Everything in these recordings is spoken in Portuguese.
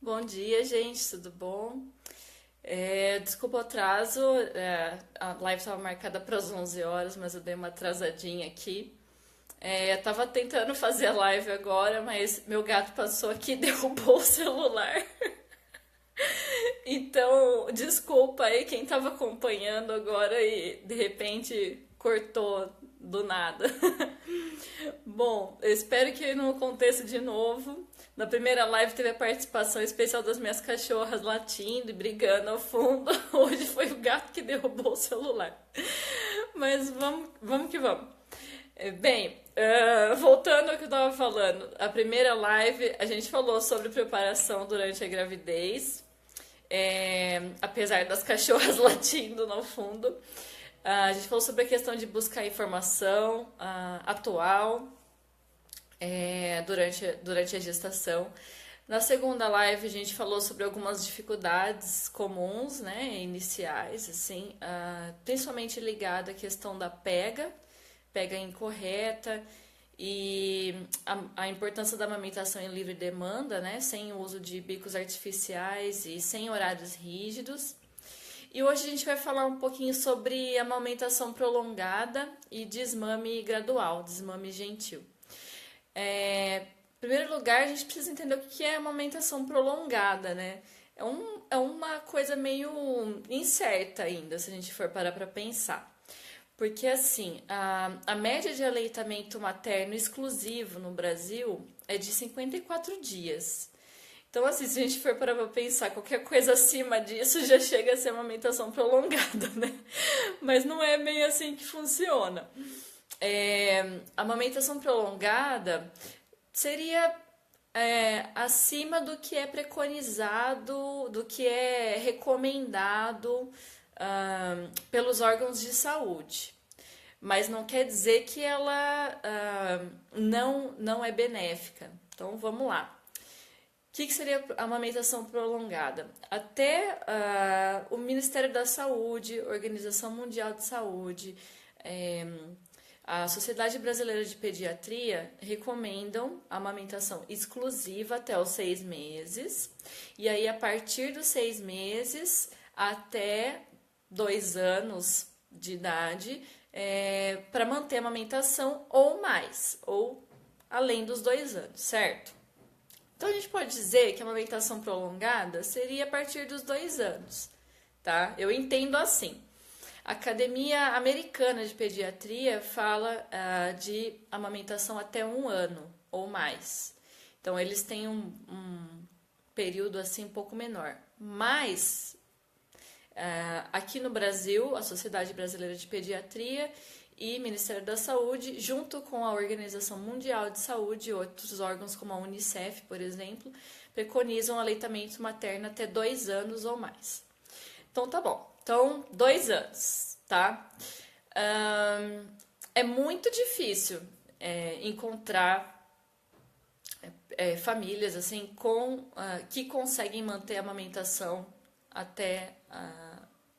Bom dia, gente, tudo bom? Desculpa o atraso, a live estava marcada para as 11 horas, mas eu dei uma atrasadinha aqui. Eu tava tentando fazer a live agora, mas meu gato passou aqui e derrubou o celular. Então, desculpa aí quem tava acompanhando agora e de repente cortou do nada. Bom, eu espero que não aconteça de novo. Na primeira live teve a participação especial das minhas cachorras latindo e brigando ao fundo. Hoje foi o gato que derrubou o celular. Mas vamos que vamos. Bem, voltando ao que eu estava falando, a primeira live a gente falou sobre preparação durante a gravidez, apesar das cachorras latindo no fundo. A gente falou sobre a questão de buscar informação atual durante a gestação. Na segunda live a gente falou sobre algumas dificuldades comuns, né, iniciais, assim, principalmente ligada à questão da pega incorreta e a importância da amamentação em livre demanda, né, sem o uso de bicos artificiais e sem horários rígidos. E hoje a gente vai falar um pouquinho sobre amamentação prolongada e desmame gradual, desmame gentil. Em primeiro lugar, a gente precisa entender o que é amamentação prolongada, né? É uma coisa meio incerta ainda, se a gente for parar para pensar. Porque, assim, a média de aleitamento materno exclusivo no Brasil é de 54 dias. Então, assim, se a gente for parar pra pensar, qualquer coisa acima disso já chega a ser amamentação prolongada, né? Mas não é bem assim que funciona. A amamentação prolongada seria acima do que é preconizado, do que é recomendado pelos órgãos de saúde. Mas não quer dizer que ela não é benéfica. Então, vamos lá. O que seria a amamentação prolongada? Até o Ministério da Saúde, Organização Mundial de Saúde, a Sociedade Brasileira de Pediatria recomendam a amamentação exclusiva até os 6 meses. E aí, a partir dos 6 meses até 2 anos de idade, para manter a amamentação ou mais, ou além dos 2 anos, certo? Então, a gente pode dizer que a amamentação prolongada seria a partir dos 2 anos, tá? Eu entendo assim. A Academia Americana de Pediatria fala de amamentação até 1 ano ou mais. Então, eles têm um período assim um pouco menor. Mas, aqui no Brasil, a Sociedade Brasileira de Pediatria e Ministério da Saúde, junto com a Organização Mundial de Saúde e outros órgãos como a Unicef, por exemplo, preconizam aleitamento materno até 2 anos ou mais. Então, tá bom. Então, 2 anos, tá? É muito difícil encontrar famílias assim que conseguem manter a amamentação até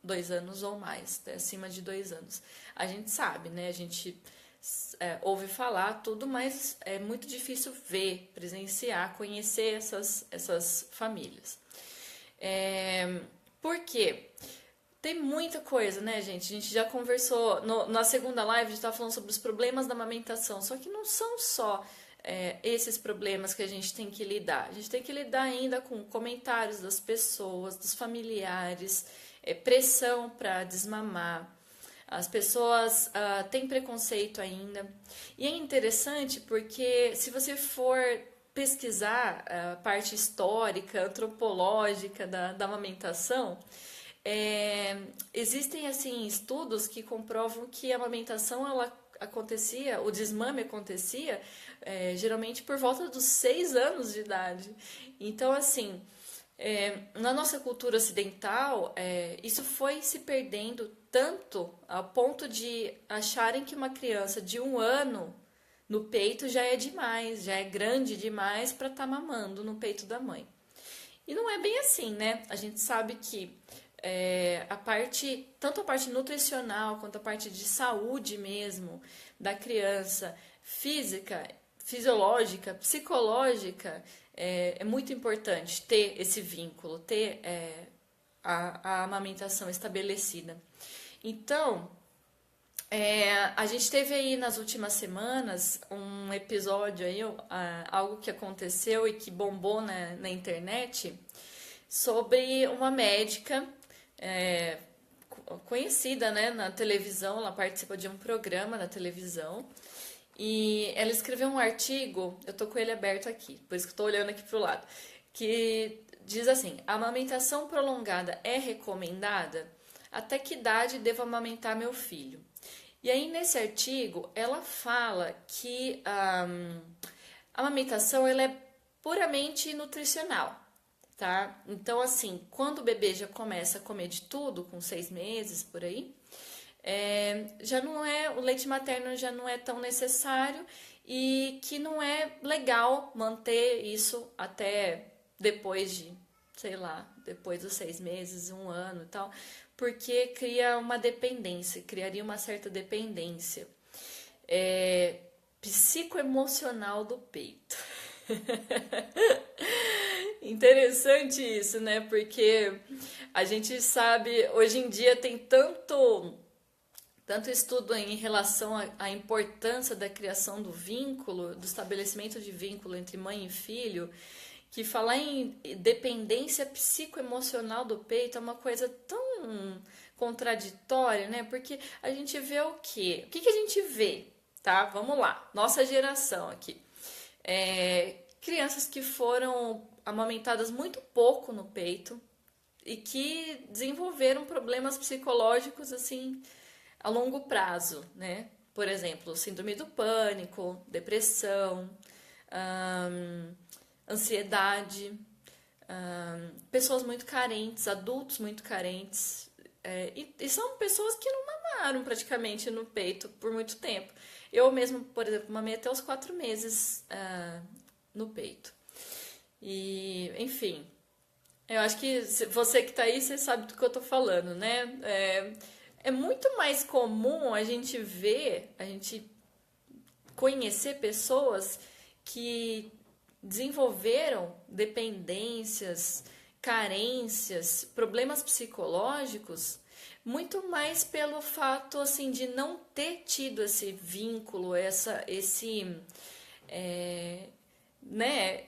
2 anos ou mais, acima de 2 anos. A gente sabe, né? A gente ouve falar tudo, mas é muito difícil ver, presenciar, conhecer essas famílias. Por quê? Tem muita coisa, né, gente? A gente já conversou, na segunda live a gente estava falando sobre os problemas da amamentação, só que não são só esses problemas que a gente tem que lidar. A gente tem que lidar ainda com comentários das pessoas, dos familiares, pressão para desmamar. As pessoas têm preconceito ainda. E é interessante porque se você for pesquisar a parte histórica, antropológica da amamentação, existem assim estudos que comprovam que a amamentação ela acontecia, o desmame acontecia geralmente por volta dos 6 anos de idade. Então, assim, na nossa cultura ocidental, isso foi se perdendo tanto ao ponto de acharem que uma criança de 1 ano no peito já é demais, já é grande demais para estar mamando no peito da mãe. E não é bem assim, né? A gente sabe que tanto a parte nutricional quanto a parte de saúde mesmo da criança, física, fisiológica, psicológica, é muito importante ter esse vínculo, ter a amamentação estabelecida. Então, a gente teve aí nas últimas semanas um episódio aí, algo que aconteceu e que bombou na internet, sobre uma médica conhecida, né, na televisão. Ela participa de um programa na televisão e ela escreveu um artigo, eu tô com ele aberto aqui, por isso que eu tô olhando aqui pro lado, que diz assim: a amamentação prolongada é recomendada? Até que idade devo amamentar meu filho? E aí, nesse artigo, ela fala que a amamentação ela é puramente nutricional, tá? Então, assim, quando o bebê já começa a comer de tudo, com 6 meses, por aí, já não o leite materno já não é tão necessário e que não é legal manter isso até depois de, sei lá, depois dos 6 meses, 1 ano e tal, porque cria uma dependência, criaria uma certa dependência psicoemocional do peito. Interessante isso, né? Porque a gente sabe, hoje em dia tem tanto estudo em relação à importância da criação do vínculo, do estabelecimento de vínculo entre mãe e filho, que falar em dependência psicoemocional do peito é uma coisa tão contraditória, né? Porque a gente vê o quê? O que a gente vê? Tá? Vamos lá. Nossa geração aqui. Crianças que foram amamentadas muito pouco no peito e que desenvolveram problemas psicológicos, assim, a longo prazo, né? Por exemplo, síndrome do pânico, depressão, ansiedade, pessoas muito carentes, adultos muito carentes, e são pessoas que não mamaram praticamente no peito por muito tempo. Eu mesmo, por exemplo, mamei até os 4 meses no peito. E, enfim, eu acho que você que tá aí, você sabe do que eu tô falando, né? É muito mais comum a gente conhecer pessoas que desenvolveram dependências, carências, problemas psicológicos, muito mais pelo fato assim de não ter tido esse vínculo, né,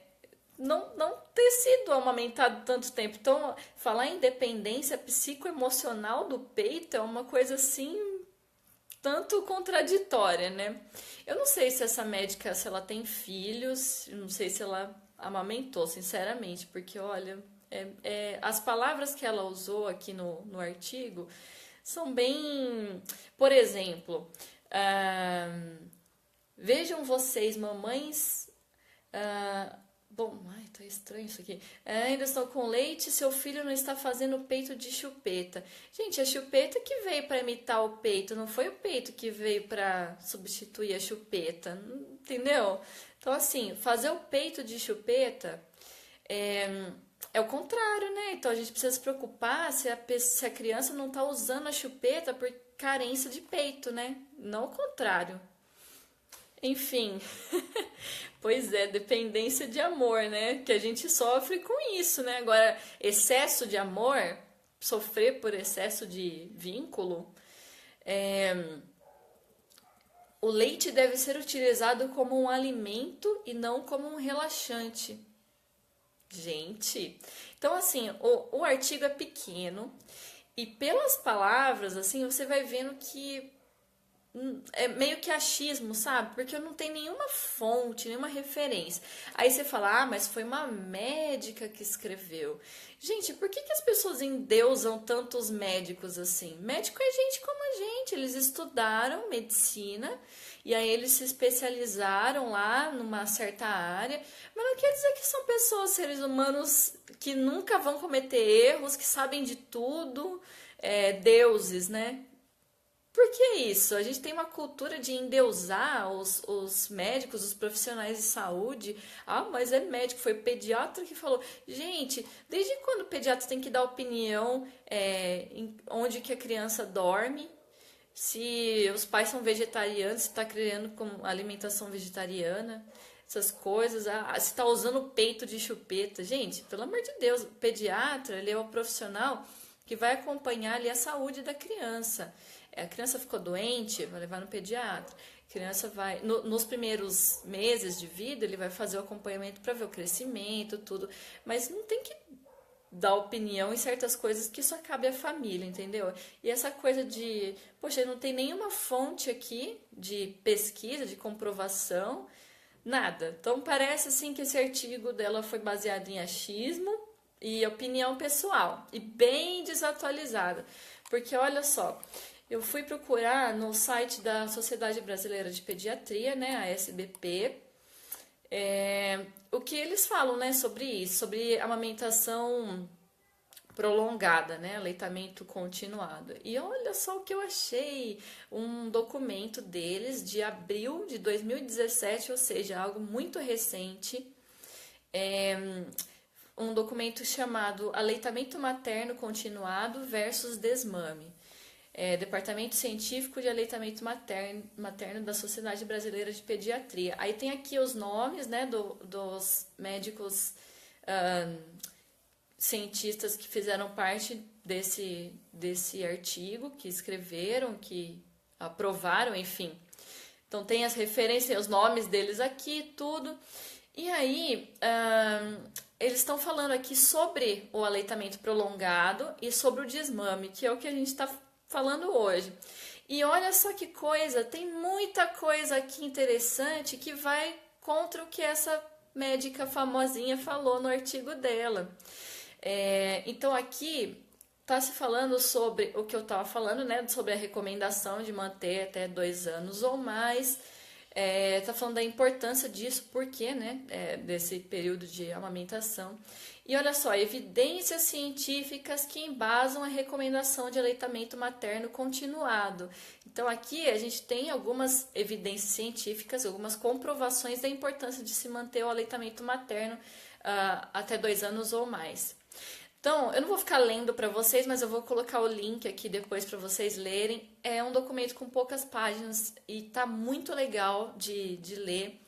não ter sido amamentado tanto tempo. Então, falar em dependência psicoemocional do peito é uma coisa assim tanto contraditória, né? Eu não sei se essa médica, se ela tem filhos, não sei se ela amamentou, sinceramente, porque, olha, as palavras que ela usou aqui no artigo são bem... Por exemplo, vejam vocês, mamães... Bom, tá estranho isso aqui. Ainda estou com leite, seu filho não está fazendo peito de chupeta. Gente, a chupeta que veio para imitar o peito, não foi o peito que veio para substituir a chupeta, entendeu? Então, assim, fazer o peito de chupeta é o contrário, né? Então, a gente precisa se preocupar se a criança não está usando a chupeta por carência de peito, né? Não o contrário. Enfim, pois dependência de amor, né? Que a gente sofre com isso, né? Agora, excesso de amor, sofrer por excesso de vínculo, o leite deve ser utilizado como um alimento e não como um relaxante. Gente, então assim, o artigo é pequeno e pelas palavras, assim, você vai vendo que é meio que achismo, sabe? Porque eu não tenho nenhuma fonte, nenhuma referência. Aí você fala, mas foi uma médica que escreveu. Gente, por que as pessoas endeusam tantos médicos assim? Médico é gente como a gente, eles estudaram medicina e aí eles se especializaram lá numa certa área, mas não quer dizer que são pessoas, seres humanos que nunca vão cometer erros, que sabem de tudo, deuses, né? Por que isso? A gente tem uma cultura de endeusar os médicos, os profissionais de saúde. Mas é médico, foi o pediatra que falou. Gente, desde quando o pediatra tem que dar opinião em onde que a criança dorme? se os pais são vegetarianos, se está criando com alimentação vegetariana, essas coisas, se está usando peito de chupeta. Gente, pelo amor de Deus, o pediatra, ele é o profissional que vai acompanhar ali a saúde da criança. A criança ficou doente, vai levar no pediatra. A criança vai, nos primeiros meses de vida, ele vai fazer o acompanhamento para ver o crescimento, tudo. Mas não tem que dar opinião em certas coisas que só cabe à família, entendeu? E essa coisa de, poxa, não tem nenhuma fonte aqui de pesquisa, de comprovação, nada. Então parece assim que esse artigo dela foi baseado em achismo e opinião pessoal e bem desatualizada. Porque olha só, eu fui procurar no site da Sociedade Brasileira de Pediatria, né, a SBP, o que eles falam, né, sobre isso, sobre amamentação prolongada, né, aleitamento continuado. E olha só o que eu achei, um documento deles de abril de 2017, ou seja, algo muito recente, um documento chamado Aleitamento Materno Continuado versus Desmame. Departamento Científico de Aleitamento Materno da Sociedade Brasileira de Pediatria. Aí tem aqui os nomes, né, dos médicos cientistas que fizeram parte desse artigo, que escreveram, que aprovaram, enfim. Então tem as referências, os nomes deles aqui, tudo. E aí, eles estão falando aqui sobre o aleitamento prolongado e sobre o desmame, que é o que a gente está falando hoje. E olha só que coisa, tem muita coisa aqui interessante que vai contra o que essa médica famosinha falou no artigo dela. Então aqui está se falando sobre o que eu estava falando, né, sobre a recomendação de manter até 2 anos ou mais. Está falando da importância disso, porque, né, desse período de amamentação. E olha só, evidências científicas que embasam a recomendação de aleitamento materno continuado. Então aqui a gente tem algumas evidências científicas, algumas comprovações da importância de se manter o aleitamento materno até 2 anos ou mais. Então, eu não vou ficar lendo para vocês, mas eu vou colocar o link aqui depois para vocês lerem. É um documento com poucas páginas e tá muito legal de ler.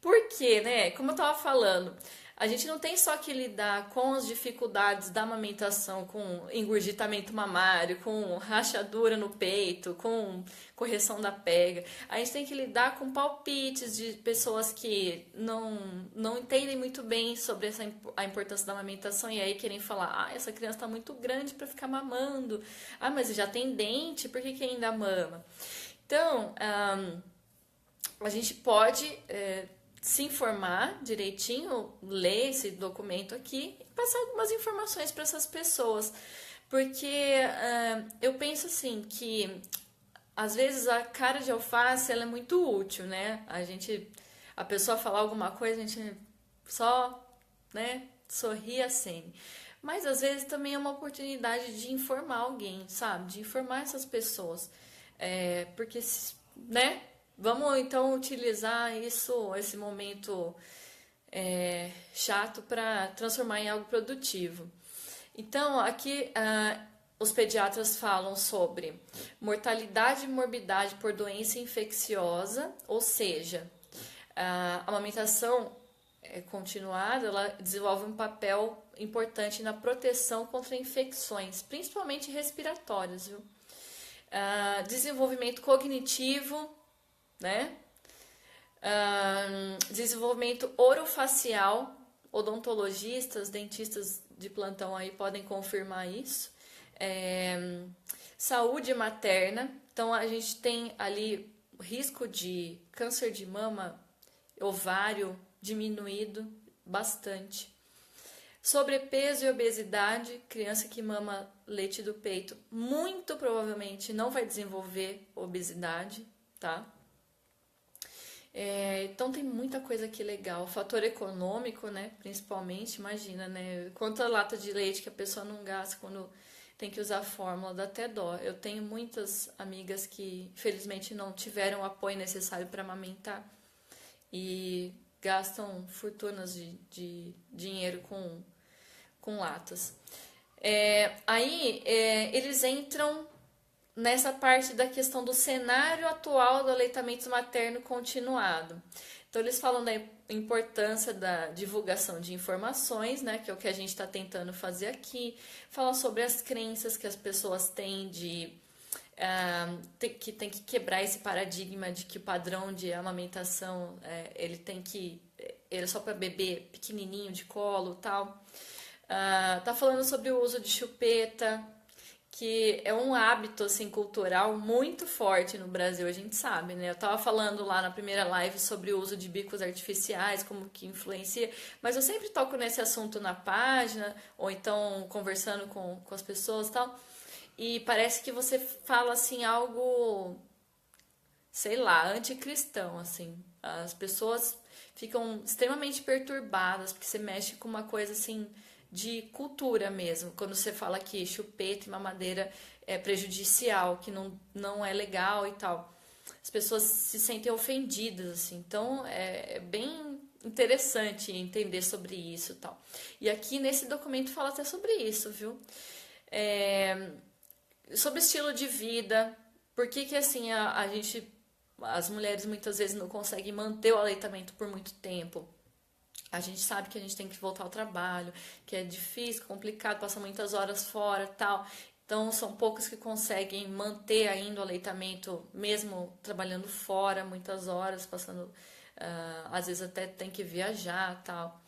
Por quê, né? Como eu estava falando, a gente não tem só que lidar com as dificuldades da amamentação, com engurgitamento mamário, com rachadura no peito, com correção da pega. A gente tem que lidar com palpites de pessoas que não entendem muito bem sobre a importância da amamentação e aí querem falar, essa criança está muito grande para ficar mamando. Mas já tem dente, por que ainda mama? Então, a gente pode se informar direitinho, ler esse documento aqui e passar algumas informações para essas pessoas. Porque eu penso assim que às vezes a cara de alface ela é muito útil, né? A pessoa falar alguma coisa, a gente só, né, sorri assim. Mas às vezes também é uma oportunidade de informar alguém, sabe? De informar essas pessoas. Porque, né? Vamos então utilizar esse momento chato para transformar em algo produtivo. Então, aqui os pediatras falam sobre mortalidade e morbidade por doença infecciosa, ou seja, a amamentação continuada, ela desenvolve um papel importante na proteção contra infecções, principalmente respiratórias, viu? Desenvolvimento cognitivo, né? Desenvolvimento orofacial, odontologistas, dentistas de plantão aí podem confirmar isso. Saúde materna, então a gente tem ali risco de câncer de mama, ovário diminuído bastante. Sobrepeso e obesidade, criança que mama leite do peito muito provavelmente não vai desenvolver obesidade, tá? Então tem muita coisa aqui legal. Fator econômico, né? Principalmente, imagina, né? Quanta lata de leite que a pessoa não gasta quando tem que usar a fórmula, dá até dó. Eu tenho muitas amigas que, infelizmente, não tiveram o apoio necessário para amamentar e gastam fortunas de dinheiro com latas. Aí eles entram nessa parte da questão do cenário atual do aleitamento materno continuado. Então, eles falam da importância da divulgação de informações, né, que é o que a gente está tentando fazer aqui. Fala sobre as crenças que as pessoas têm que tem que quebrar esse paradigma de que o padrão de amamentação ele é só para bebê pequenininho de colo, tal. Tá falando sobre o uso de chupeta, que é um hábito assim cultural muito forte no Brasil, a gente sabe, né? Eu tava falando lá na primeira live sobre o uso de bicos artificiais, como que influencia, mas eu sempre toco nesse assunto na página, ou então conversando com as pessoas e tal, e parece que você fala assim algo, sei lá, anticristão, assim. As pessoas ficam extremamente perturbadas, porque você mexe com uma coisa assim de cultura mesmo. Quando você fala que chupeta e mamadeira é prejudicial, que não é legal e tal. As pessoas se sentem ofendidas, assim. Então, é bem interessante entender sobre isso e tal. E aqui nesse documento fala até sobre isso, viu? Sobre estilo de vida. Por que assim as mulheres muitas vezes não conseguem manter o aleitamento por muito tempo? A gente sabe que a gente tem que voltar ao trabalho, que é difícil, complicado, passa muitas horas fora, tal. Então são poucos que conseguem manter ainda o aleitamento, mesmo trabalhando fora, muitas horas, passando, às vezes até tem que viajar, tal.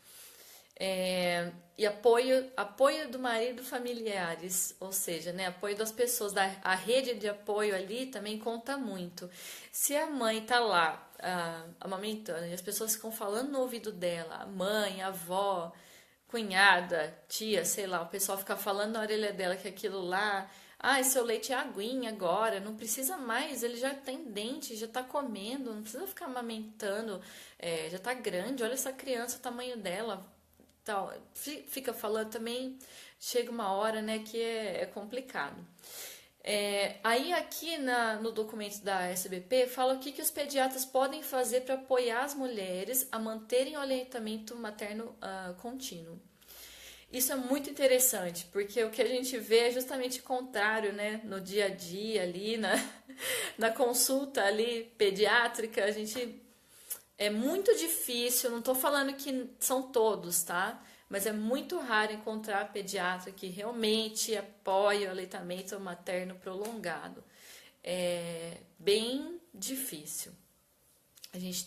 E apoio do marido, familiares, ou seja, né, apoio das pessoas, a rede de apoio ali também conta muito. Se a mãe tá lá amamentando e as pessoas ficam falando no ouvido dela, a mãe, a avó, cunhada, tia, sei lá, o pessoal fica falando na orelha dela que aquilo lá, seu leite é aguinha agora, não precisa mais, ele já tem dente, já tá comendo, não precisa ficar amamentando, já tá grande, olha essa criança, o tamanho dela, tal, fica falando também, chega uma hora, né, que é complicado. Aí aqui no documento da SBP fala o que os pediatras podem fazer para apoiar as mulheres a manterem o aleitamento materno contínuo. Isso é muito interessante, porque o que a gente vê é justamente o contrário, né? No dia a dia ali, na consulta ali pediátrica, é muito difícil, não estou falando que são todos, tá? Mas é muito raro encontrar pediatra que realmente apoia o aleitamento materno prolongado. É bem difícil. A gente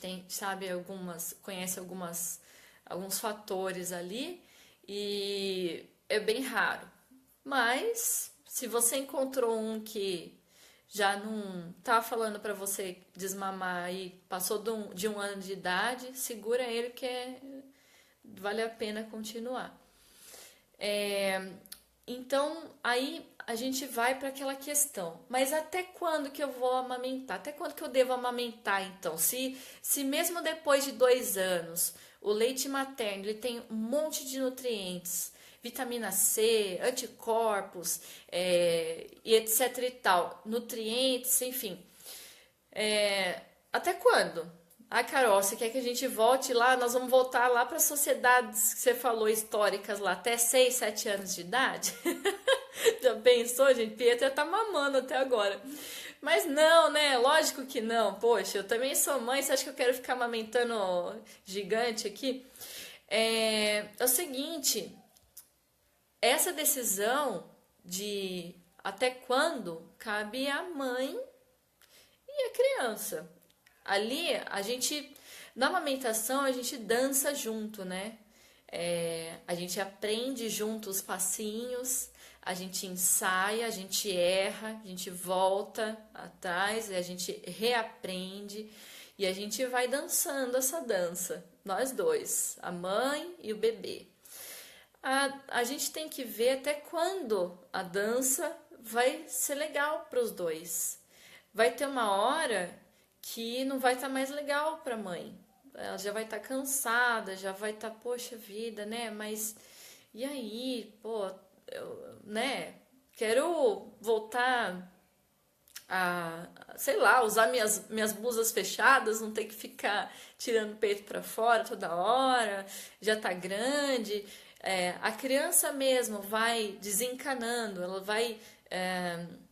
conhece alguns fatores ali e é bem raro. Mas se você encontrou um que já não tá falando para você desmamar e passou de um ano de idade, segura ele que vale a pena continuar. Então, aí a gente vai para aquela questão. Mas até quando que eu vou amamentar? Até quando que eu devo amamentar, então? Se mesmo depois de 2 anos, o leite materno ele tem um monte de nutrientes, vitamina C, anticorpos, e etc e tal, nutrientes, enfim. Até quando? Carol, você quer que a gente volte lá? Nós vamos voltar lá para as sociedades que você falou, históricas lá, até 6, 7 anos de idade? Já pensou, gente? Pietra tá mamando até agora. Mas não, né? Lógico que não. Poxa, eu também sou mãe, você acha que eu quero ficar amamentando gigante aqui? É o seguinte, essa decisão de até quando cabe à mãe e à criança. Ali, na amamentação, a gente dança junto, né? A gente aprende junto os passinhos, a gente ensaia, a gente erra, a gente volta atrás, a gente reaprende e a gente vai dançando essa dança, nós dois, a mãe e o bebê. A gente tem que ver até quando a dança vai ser legal para os dois. Vai ter uma hora que não vai estar mais legal para a mãe. Ela já vai estar cansada, já vai estar, poxa vida, né? Mas e aí, pô, né? Quero voltar sei lá, usar minhas blusas fechadas, não ter que ficar tirando o peito para fora toda hora, já tá grande. A criança mesmo vai desencanando, ela vai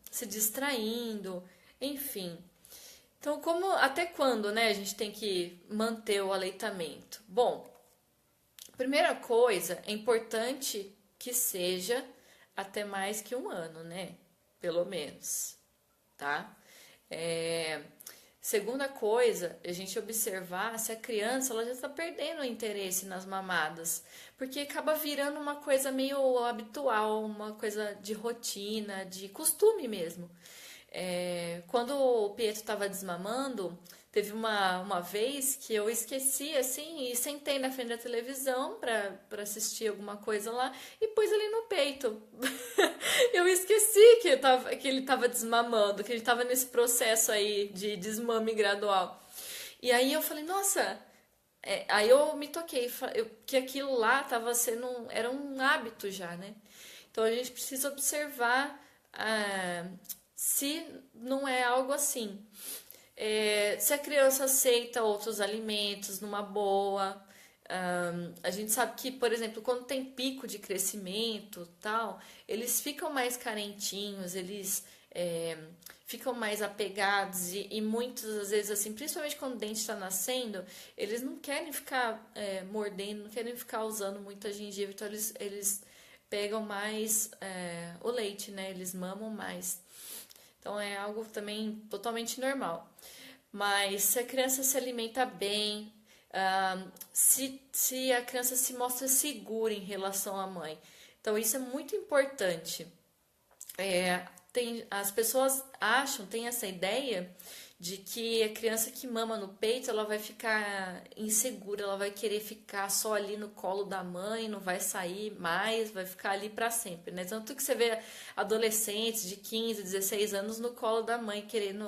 se distraindo, enfim. Então, até quando, né, a gente tem que manter o aleitamento? Bom, primeira coisa, é importante que seja até mais que um ano, né? Pelo menos, tá? Segunda coisa, a gente observar se a criança ela já está perdendo o interesse nas mamadas, porque acaba virando uma coisa meio habitual, uma coisa de rotina, de costume mesmo. Quando o Pietro estava desmamando, teve uma vez que eu esqueci assim e sentei na frente da televisão para assistir alguma coisa lá e pus ele no peito. Eu esqueci que ele estava desmamando, que ele estava nesse processo aí de desmame gradual. E aí eu falei, nossa, aí eu me toquei que aquilo lá era um hábito já, né? Então a gente precisa observar se não é algo assim. Se a criança aceita outros alimentos numa boa. A gente sabe que, por exemplo, quando tem pico de crescimento, tal, eles ficam mais carentinhos, eles ficam mais apegados e muitas às vezes assim, principalmente quando o dente está nascendo, eles não querem ficar mordendo, não querem ficar usando muita gengiva, então eles pegam mais o leite, né? Eles mamam mais. Então é algo também totalmente normal. Mas se a criança se alimenta bem, se a criança se mostra segura em relação à mãe. Então isso é muito importante. As pessoas têm essa ideia de que a criança que mama no peito, ela vai ficar insegura, ela vai querer ficar só ali no colo da mãe, não vai sair mais, vai ficar ali para sempre, né? Tanto que você vê adolescentes de 15, 16 anos no colo da mãe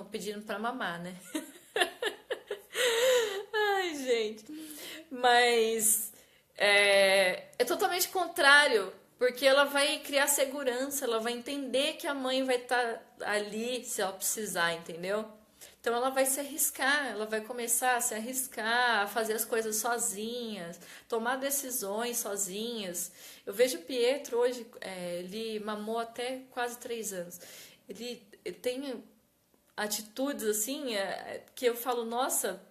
pedindo para mamar, né? Ai, gente. Mas é totalmente contrário, porque ela vai criar segurança, ela vai entender que a mãe vai estar ali se ela precisar, entendeu? Então ela vai se arriscar, ela vai começar a se arriscar, a fazer as coisas sozinhas, tomar decisões sozinhas. Eu vejo o Pietro hoje, ele mamou até quase 3 anos. Ele tem atitudes assim que eu falo, nossa,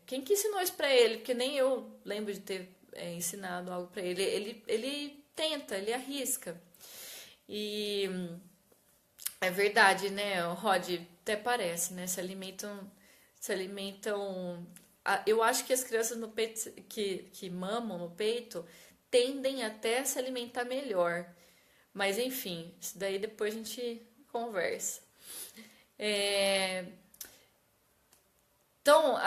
quem que ensinou isso pra ele? Porque nem eu lembro de ter ensinado algo pra ele. Ele tenta, ele arrisca. E é verdade, né, Rod? Até parece, né? Se alimentam. Eu acho que as crianças no peito que mamam no peito tendem até a se alimentar melhor. Mas enfim, isso daí depois a gente conversa. Então,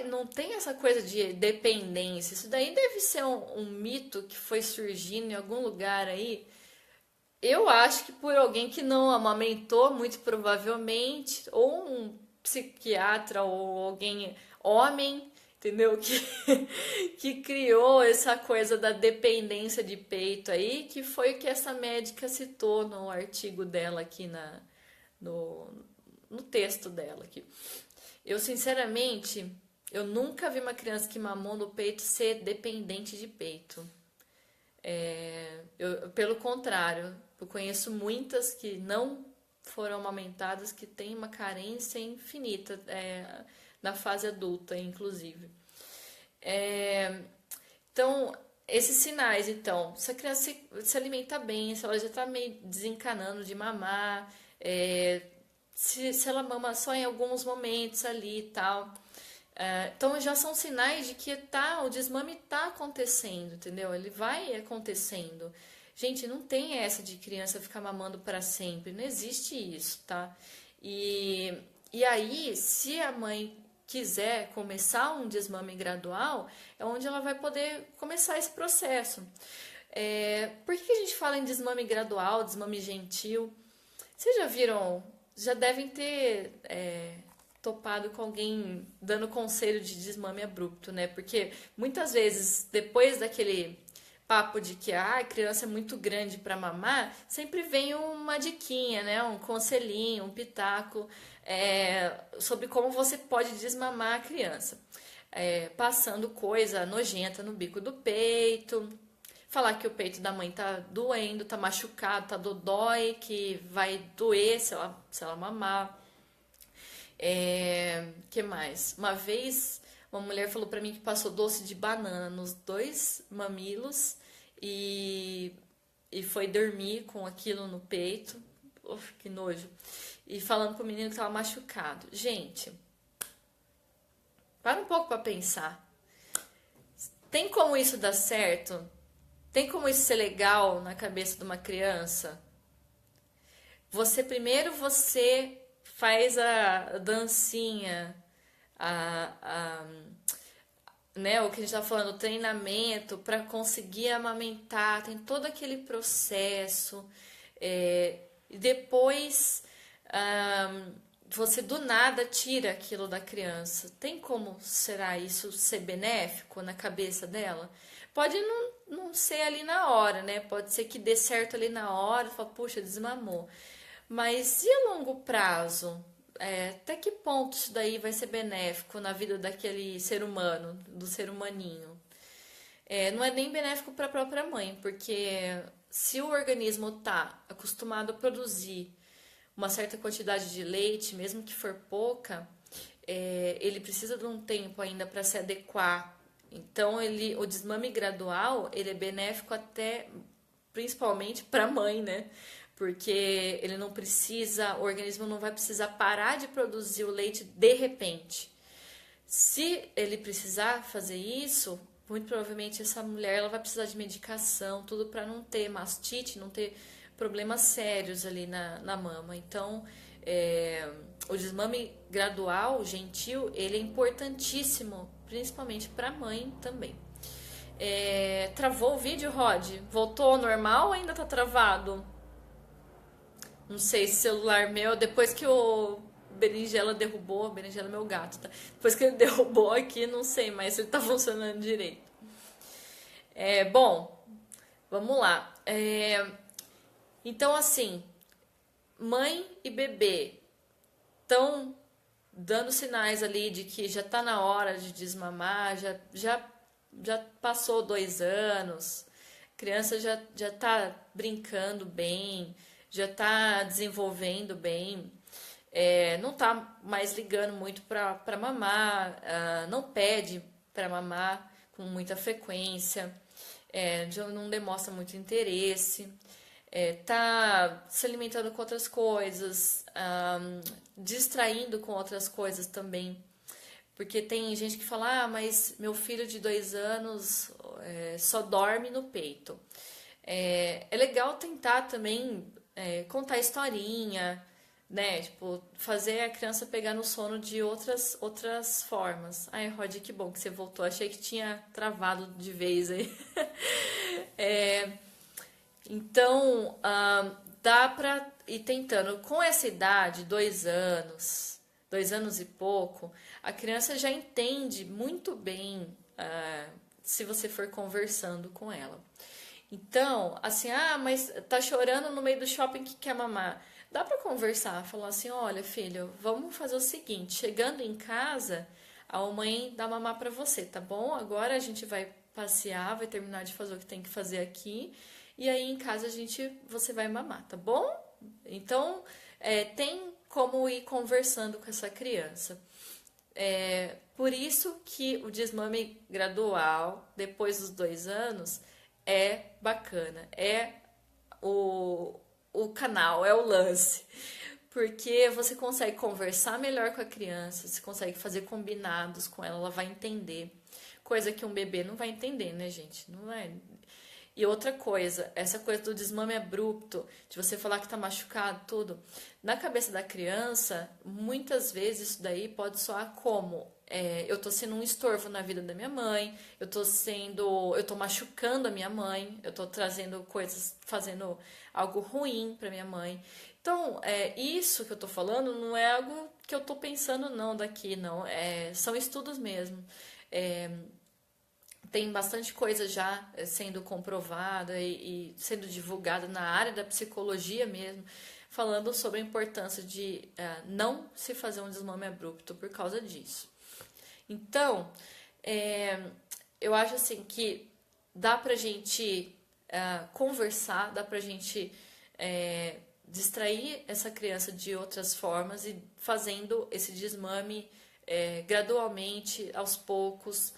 não tem essa coisa de dependência. Isso daí deve ser um mito que foi surgindo em algum lugar aí. Eu acho que por alguém que não amamentou, muito provavelmente, ou um psiquiatra ou alguém homem, entendeu? Que criou essa coisa da dependência de peito aí, que foi o que essa médica citou no artigo dela aqui no texto dela aqui. Eu, sinceramente, eu nunca vi uma criança que mamou no peito ser dependente de peito. Pelo contrário, eu conheço muitas que não foram amamentadas, que têm uma carência infinita na fase adulta, inclusive. Então, esses sinais, então, se a criança se alimenta bem, se ela já está meio desencanando de mamar, se ela mama só em alguns momentos ali e tal. Então já são sinais de que o desmame está acontecendo, entendeu? Ele vai acontecendo. Gente, não tem essa de criança ficar mamando para sempre, não existe isso, tá? E aí, se a mãe quiser começar um desmame gradual, é onde ela vai poder começar esse processo. Por que a gente fala em desmame gradual, desmame gentil? Vocês já viram, já devem ter topado com alguém dando conselho de desmame abrupto, né? Porque muitas vezes, depois daquele papo de que a criança é muito grande para mamar, sempre vem uma diquinha, né? Um conselhinho, um pitaco sobre como você pode desmamar a criança. Passando coisa nojenta no bico do peito, falar que o peito da mãe tá doendo, tá machucado, tá dodói, que vai doer se ela mamar. Que mais? Uma vez, uma mulher falou pra mim que passou doce de banana nos dois mamilos e, e foi dormir com aquilo no peito. Uf, que nojo. E falando pro menino que tava machucado. Gente, para um pouco pra pensar. Tem como isso dar certo? Tem como isso ser legal na cabeça de uma criança? Primeiro você faz a dancinha, a, né, o que a gente tá falando, o treinamento para conseguir amamentar, tem todo aquele processo, e depois você do nada tira aquilo da criança. Tem como será isso ser benéfico na cabeça dela? Pode não ser ali na hora, né? Pode ser que dê certo ali na hora, fala, puxa, desmamou. Mas e a longo prazo? Até que ponto isso daí vai ser benéfico na vida daquele ser humano, do ser humaninho? Não é nem benéfico para a própria mãe, porque se o organismo está acostumado a produzir uma certa quantidade de leite, mesmo que for pouca, ele precisa de um tempo ainda para se adequar. Então, o desmame gradual, ele é benéfico até, principalmente para a mãe, né? Porque ele não precisa, o organismo não vai precisar parar de produzir o leite de repente. Se ele precisar fazer isso, muito provavelmente essa mulher ela vai precisar de medicação, tudo para não ter mastite, não ter problemas sérios ali na mama. Então, o desmame gradual, gentil, ele é importantíssimo, principalmente para a mãe também. Travou o vídeo, Rod? Voltou ao normal ou ainda tá travado? Não sei se celular meu, depois que o Berinjela derrubou, Berinjela é meu gato, tá? Depois que ele derrubou aqui, não sei mais se ele tá funcionando direito. Bom, vamos lá. Então, assim, mãe e bebê estão dando sinais ali de que já tá na hora de desmamar, já passou 2 anos, a criança já tá brincando bem, já tá desenvolvendo bem, não tá mais ligando muito para mamar, não pede para mamar com muita frequência, já não demonstra muito interesse, tá se alimentando com outras coisas, distraindo com outras coisas também. Porque tem gente que fala, mas meu filho de 2 anos só dorme no peito. É legal tentar também contar historinha, né? Tipo, fazer a criança pegar no sono de outras formas. Ai, Rod, que bom que você voltou. Achei que tinha travado de vez aí. Então, dá pra ir tentando. Com essa idade, 2 anos, 2 anos e pouco, a criança já entende muito bem se você for conversando com ela. Então, assim, mas tá chorando no meio do shopping que quer mamar. Dá pra conversar, falar assim, olha, filho, vamos fazer o seguinte, chegando em casa, a mãe dá mamar pra você, tá bom? Agora a gente vai passear, vai terminar de fazer o que tem que fazer aqui, e aí em casa você vai mamar, tá bom? Então, tem como ir conversando com essa criança. Por isso que o desmame gradual, depois dos 2 anos, é bacana, o canal, é o lance. Porque você consegue conversar melhor com a criança, você consegue fazer combinados com ela vai entender. Coisa que um bebê não vai entender, né, gente? Não é. E outra coisa, essa coisa do desmame abrupto, de você falar que tá machucado, tudo. Na cabeça da criança, muitas vezes isso daí pode soar como eu tô sendo um estorvo na vida da minha mãe, eu tô machucando a minha mãe, eu tô trazendo coisas, fazendo algo ruim pra minha mãe. Então, isso que eu tô falando não é algo que eu tô pensando não daqui, não. São estudos mesmo. Tem bastante coisa já sendo comprovada e sendo divulgada na área da psicologia mesmo, falando sobre a importância de não se fazer um desmame abrupto por causa disso. Então, eu acho assim que dá pra gente conversar, dá pra gente distrair essa criança de outras formas e fazendo esse desmame gradualmente, aos poucos,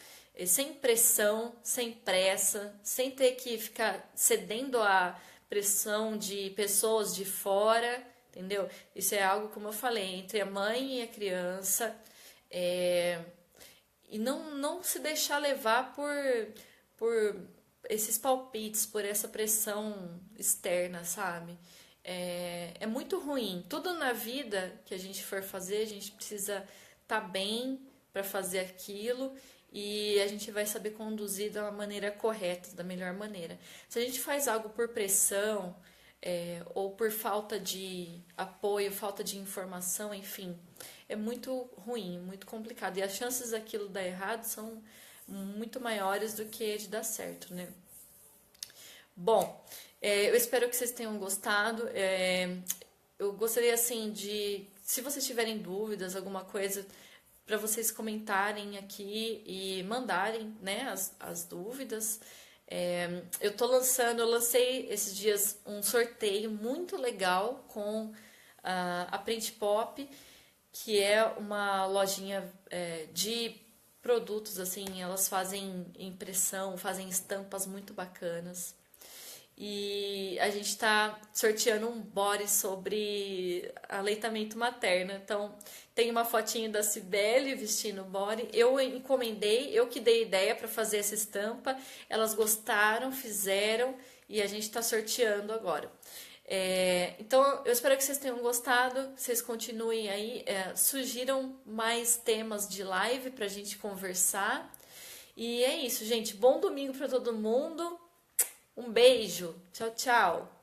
sem pressão, sem pressa, sem ter que ficar cedendo à pressão de pessoas de fora, entendeu? Isso é algo, como eu falei, entre a mãe e a criança, e não se deixar levar por esses palpites, por essa pressão externa, sabe? É muito ruim. Tudo na vida que a gente for fazer, a gente precisa estar bem para fazer aquilo e a gente vai saber conduzir da maneira correta, da melhor maneira. Se a gente faz algo por pressão, ou por falta de apoio, falta de informação, enfim, é muito ruim, muito complicado. E as chances daquilo dar errado são muito maiores do que de dar certo, né? Bom, eu espero que vocês tenham gostado. Eu gostaria, assim, se vocês tiverem dúvidas, alguma coisa, para vocês comentarem aqui e mandarem, né, as dúvidas. Eu lancei esses dias um sorteio muito legal com a Print Pop, que é uma lojinha de produtos, assim, elas fazem impressão, fazem estampas muito bacanas. E a gente está sorteando um body sobre aleitamento materno. Então, tem uma fotinho da Cibele vestindo o body. Eu encomendei, eu que dei ideia para fazer essa estampa. Elas gostaram, fizeram e a gente está sorteando agora. Então, eu espero que vocês tenham gostado. Vocês continuem aí. Sugiram mais temas de live para a gente conversar. E é isso, gente. Bom domingo para todo mundo. Um beijo. Tchau, tchau.